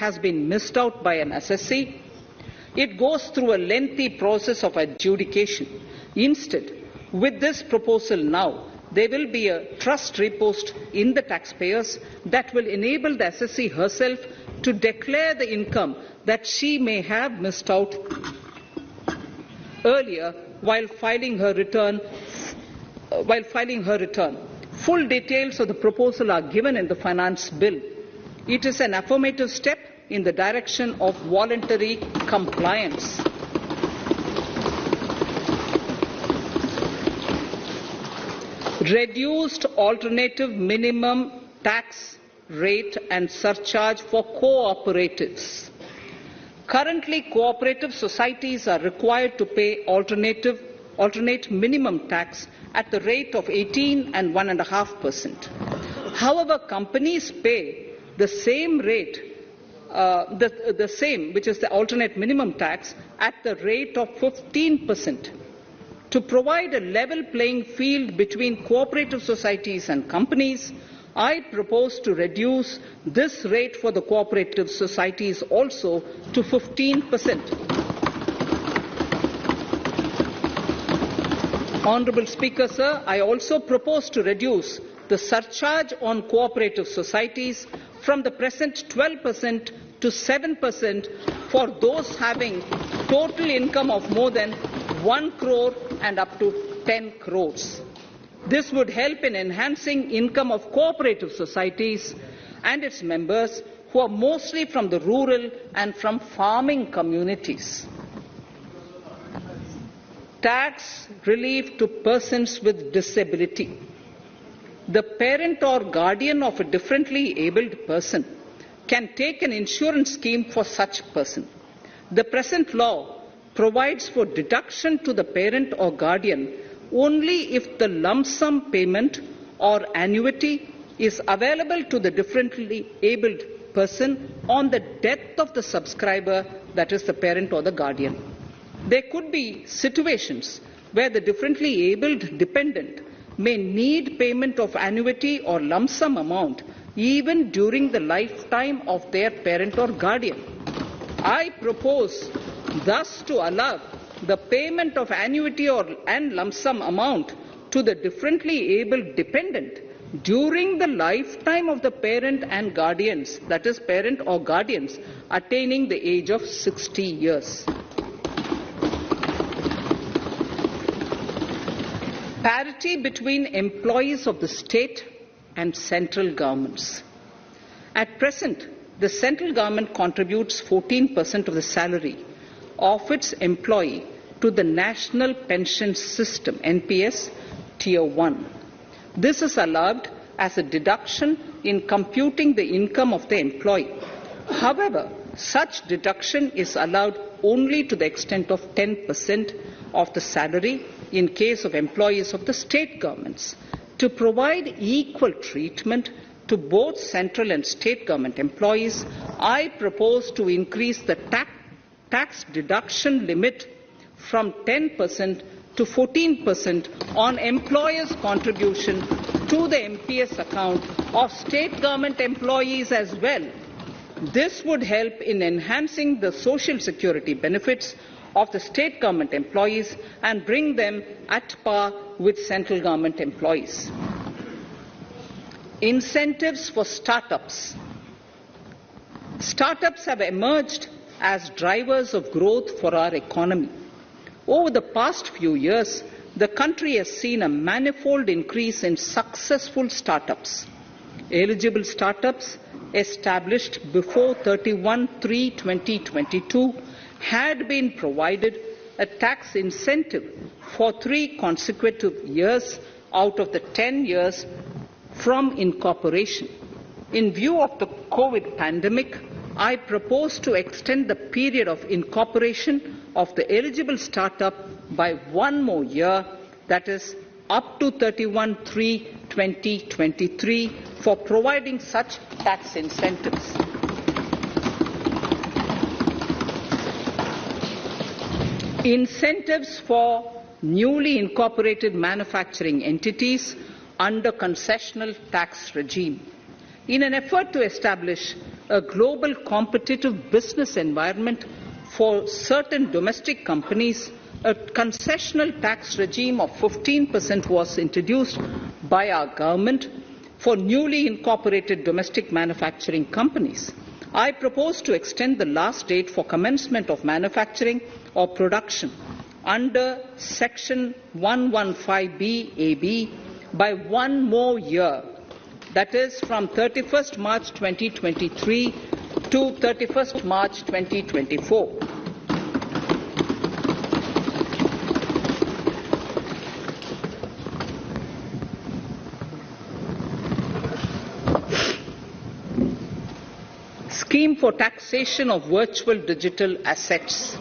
has been missed out by an assessee, it goes through a lengthy process of adjudication. Instead, with this proposal now, there will be a trust repost in the taxpayers that will enable the assessee herself to declare the income that she may have missed out earlier while filing her return. Full details of the proposal are given in the finance bill. It is an affirmative step in the direction of voluntary compliance. Reduced alternative minimum tax rate and surcharge for cooperatives. Currently, cooperative societies are required to pay alternate minimum tax at the rate of 18 and 1.5%. However, companies pay the same rate, the same, which is the alternate minimum tax, at the rate of 15%. To provide a level playing field between cooperative societies and companies, I propose to reduce this rate for the cooperative societies also to 15%. Honourable Speaker, sir, I also propose to reduce the surcharge on cooperative societies from the present 12% to 7% for those having total income of more than 1 crore and up to 10 crores. This would help in enhancing income of cooperative societies and its members who are mostly from the rural and from farming communities. Tax relief to persons with disability. The parent or guardian of a differently abled person can take an insurance scheme for such person. The present law provides for deduction to the parent or guardian only if the lump sum payment or annuity is available to the differently abled person on the death of the subscriber, that is the parent or the guardian. There could be situations where the differently abled dependent may need payment of annuity or lump sum amount even during the lifetime of their parent or guardian. I propose thus to allow the payment of annuity and lump sum amount to the differently abled dependent during the lifetime of the parent and guardians, that is parent or guardians, attaining the age of 60 years. Parity between employees of the state and central governments. At present, the central government contributes 14% of the salary of its employee to the National Pension System, NPS, Tier 1. This is allowed as a deduction in computing the income of the employee. However, such deduction is allowed only to the extent of 10% of the salary in case of employees of the state governments. To provide equal treatment to both central and state government employees, I propose to increase the tax deduction limit from 10% to 14% on employers' contribution to the MPS account of state government employees as well. This would help in enhancing the social security benefits of the state government employees and bring them at par with central government employees. Incentives for startups. Startups have emerged as drivers of growth for our economy. Over the past few years, the country has seen a manifold increase in successful startups. Eligible startups established before 31/3/2022 had been provided a tax incentive for 3 consecutive years out of the 10 years from incorporation. In view of the COVID pandemic, I propose to extend the period of incorporation of the eligible startup by 1 more year, that is up to 31/3/2023, for providing such tax incentives. Incentives for newly incorporated manufacturing entities under concessional tax regime. In an effort to establish a global competitive business environment for certain domestic companies, a concessional tax regime of 15% was introduced by our government for newly incorporated domestic manufacturing companies. I propose to extend the last date for commencement of manufacturing or production under Section 115BAB by 1 more year, that is from 31st March 2023 to 31st March 2024. Scheme for taxation of virtual digital assets.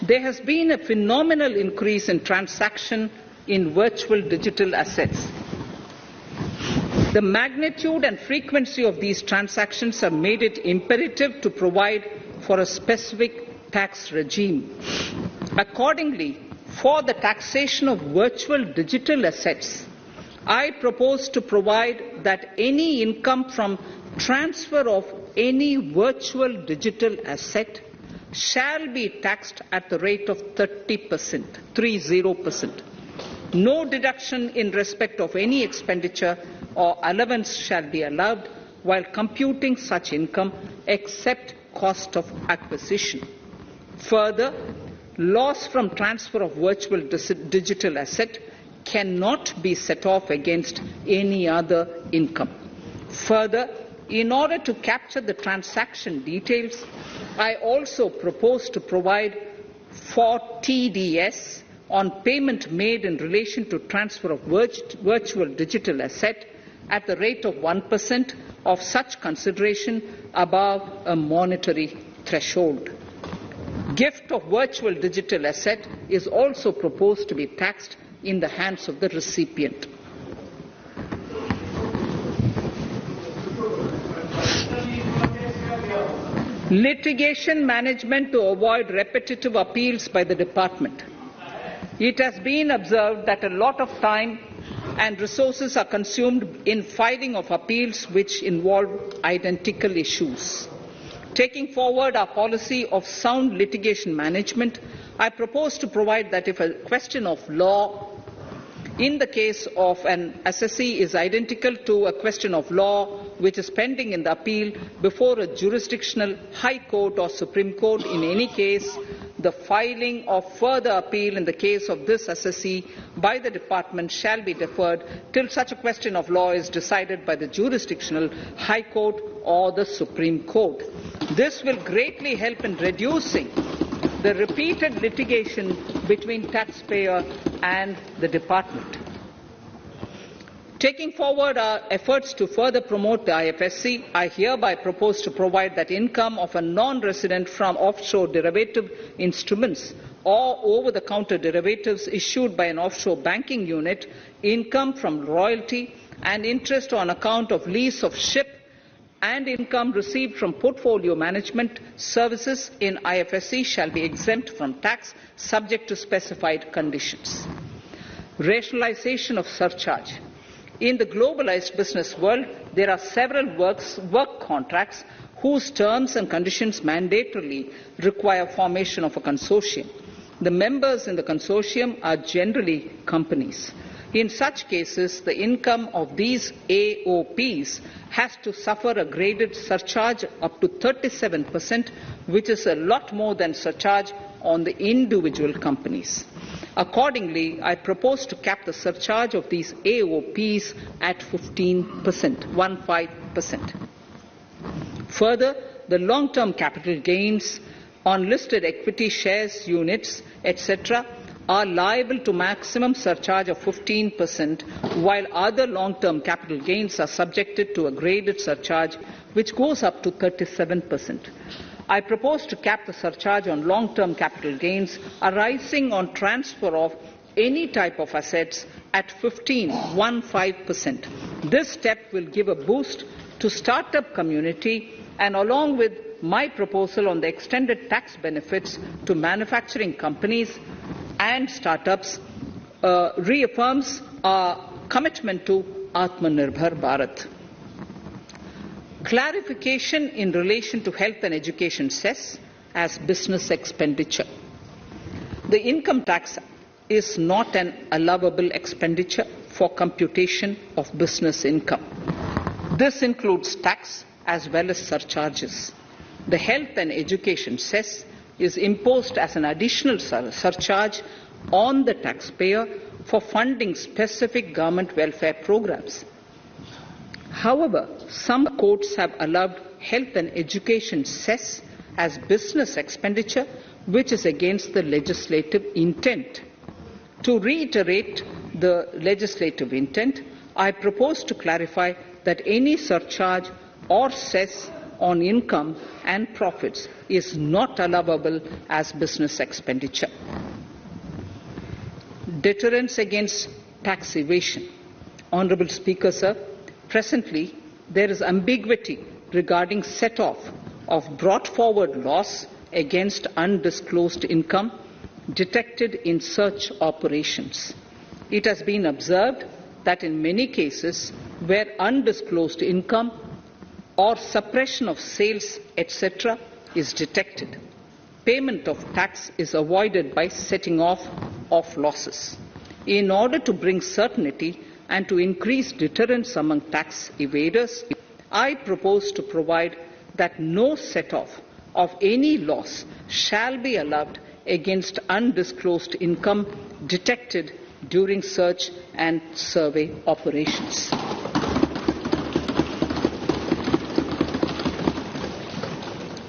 There has been a phenomenal increase in transaction in virtual digital assets. The magnitude and frequency of these transactions have made it imperative to provide for a specific tax regime. Accordingly, for the taxation of virtual digital assets, I propose to provide that any income from transfer of any virtual digital asset shall be taxed at the rate of 30%, 30%. No deduction in respect of any expenditure or allowance shall be allowed while computing such income except cost of acquisition. Further, loss from transfer of virtual digital asset cannot be set off against any other income. Further, in order to capture the transaction details, I also propose to provide for TDS on payment made in relation to transfer of virtual digital asset at the rate of 1% of such consideration above a monetary threshold. Gift of virtual digital asset is also proposed to be taxed in the hands of the recipient. Litigation management to avoid repetitive appeals by the department. It has been observed that a lot of time and resources are consumed in filing of appeals which involve identical issues. Taking forward our policy of sound litigation management, I propose to provide that if a question of law in the case of an assessee is identical to a question of law which is pending in the appeal before a jurisdictional high court or Supreme Court, in any case, the filing of further appeal in the case of this assessee by the department shall be deferred till such a question of law is decided by the jurisdictional high court or the Supreme Court. This will greatly help in reducing the repeated litigation between taxpayer and the department. Taking forward our efforts to further promote the IFSC, I hereby propose to provide that income of a non-resident from offshore derivative instruments or over-the-counter derivatives issued by an offshore banking unit, income from royalty and interest on account of lease of ship, and income received from portfolio management services in IFSC shall be exempt from tax subject to specified conditions. Rationalization of surcharge. In the globalized business world, there are several work contracts whose terms and conditions mandatorily require formation of a consortium. The members in the consortium are generally companies. In such cases, the income of these AOPs has to suffer a graded surcharge up to 37%, which is a lot more than surcharge on the individual companies. Accordingly, I propose to cap the surcharge of these AOPs at 15%, 15%. Further, the long-term capital gains on listed equity shares, units, etc., are liable to maximum surcharge of 15%, while other long-term capital gains are subjected to a graded surcharge which goes up to 37%. I propose to cap the surcharge on long-term capital gains arising on transfer of any type of assets at 15%. This step will give a boost to startup community, and along with my proposal on the extended tax benefits to manufacturing companies and startups, reaffirms our commitment to Atmanirbhar Bharat. Clarification in relation to health and education cess as business expenditure. The income tax is not an allowable expenditure for computation of business income. This includes tax as well as surcharges. The health and education cess is imposed as an additional surcharge on the taxpayer for funding specific government welfare programs. However, some courts have allowed health and education cess as business expenditure, which is against the legislative intent. To reiterate the legislative intent, I propose to clarify that any surcharge or cess on income and profits is not allowable as business expenditure. Deterrence against tax evasion. Honourable Speaker, sir, presently there is ambiguity regarding set-off of brought forward loss against undisclosed income detected in search operations. It has been observed that in many cases where undisclosed income or suppression of sales, etc., is detected, payment of tax is avoided by setting off of losses. In order to bring certainty and to increase deterrence among tax evaders, I propose to provide that no set-off of any loss shall be allowed against undisclosed income detected during search and survey operations.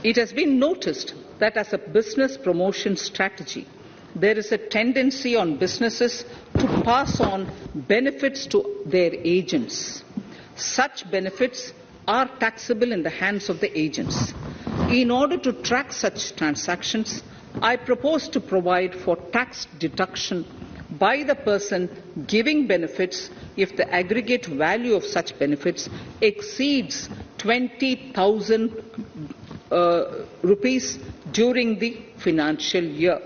It has been noticed that as a business promotion strategy, there is a tendency on businesses to pass on benefits to their agents. Such benefits are taxable in the hands of the agents. In order to track such transactions, I propose to provide for tax deduction by the person giving benefits if the aggregate value of such benefits exceeds 20,000 rupees during the financial year.